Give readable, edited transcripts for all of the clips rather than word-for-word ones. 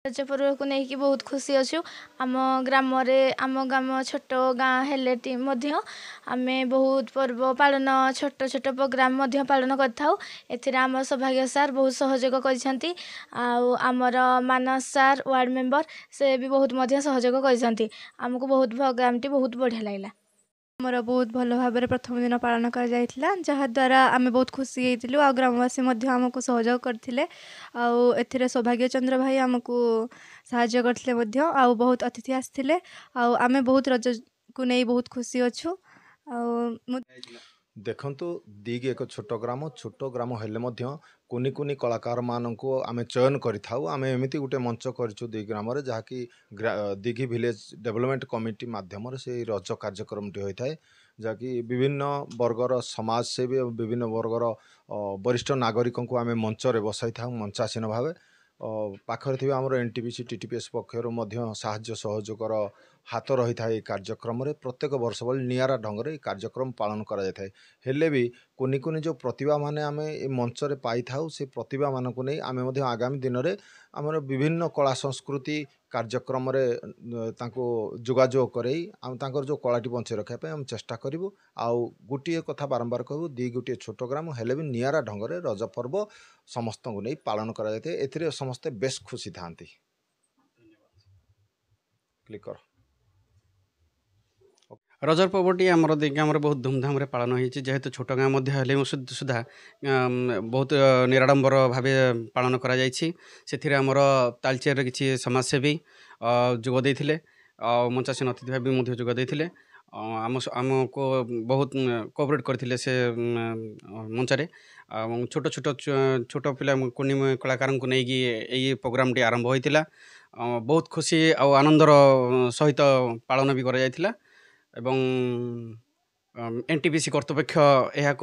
रज पर्व को लेकिन बहुत खुशी अच्छु। आम ग्राम छोट गाँ हेले आम बहुत पर्व पालन छोट छोट प्रोग्राम पालन करम सौभाग्य सार बहुत सहयोग कर मानस सार वार्ड मेंबर से भी बहुत सहयोग करमको बहुत प्रोग्राम टी बहुत बढ़िया लगा। मोर बहुत भल भाव प्रथम दिन पालन कर जहाद्वारा आम बहुत खुशी होइतिलु आ ग्रामवासी आमको सहयोग करथिले आ सौभाग्य चंद्र भाई आमको साहाय्य करथिले आ बहुत अतिथि आसथिले आ आमे बहुत रज को नहीं बहुत खुशी अच्छु। देखंतु दिग एक छोट ग्राम हेले मध्य कुनी कुनी कलाकार मानक आम चयन करिथाउ। आम एमती गोटे मंच करिछु दिग ग्राम रे जहाँकि दिघी विलेज डेवलपमेंट कमिटी माध्यम से रज कार्यक्रमटी होता है जहाँकि विभिन्न वर्गर समाज सेवी और विभिन्न वर्गर वरिष्ठ नागरिकों को आम मंच रे बसाई था मंचासीन भाव पाखरे थी आमर एनटीपीसी टीटीपीएस पक्षर साहाय्य सहयोगर हाथ रही था। कार्यक्रम रे प्रत्येक वर्ष भली नियारा ढंग रे कार्यक्रम पालन करा जाए हेले भी कुनी कुनी जो प्रतिभा माने आमे ए मंच रे पाई थाउ से प्रतिभा मान को नहीं आमे मध्य आगामी दिन रे आमर विभिन्न कला संस्कृति कार्यक्रम रे तांको जोगाजोग करई आम तांकर जो कलाटी बंचे रखा पे हम चेष्टा करिवु। आउ गुटिए कथा बारंबार कहबो दी गुटिए छोट ग्राम हेले भी नियारा ढंग रे रज पर्व समस्त को नहीं पालन करा जाते एथिरे समस्ते बेस खुशी थांती। क्लिक कर रजर पर्वटी आमर देखिए आमर बहुत धूमधाम रे पालन होइछि जेहेतु छोट गाँ मध्य हेले सुधा बहुत निराडंबर भाव पालन करा जाइछि। सेथिरे आमर तालचेर किछि समाजसेवी जोग देइथिले मंचासीन अतिथि भाव भी जोग देइथिले आमको बहुत कोऑपरेट करथिले से मंचरे छोट छोट छोट पिला कुनी कलाकार को नहीं ये प्रोग्राम टी आरंभ होइतिला बहुत खुशी आ आनंदर सहित पालन भी करा जाइतिला एवं एनटीपीसी कर्तृपक्ष यहाँ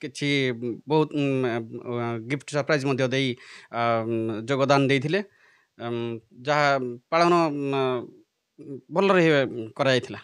किसी बहुत गिफ्ट सरप्राइज जोगदान देइथिले जहाँ पालन भल कराइथिला।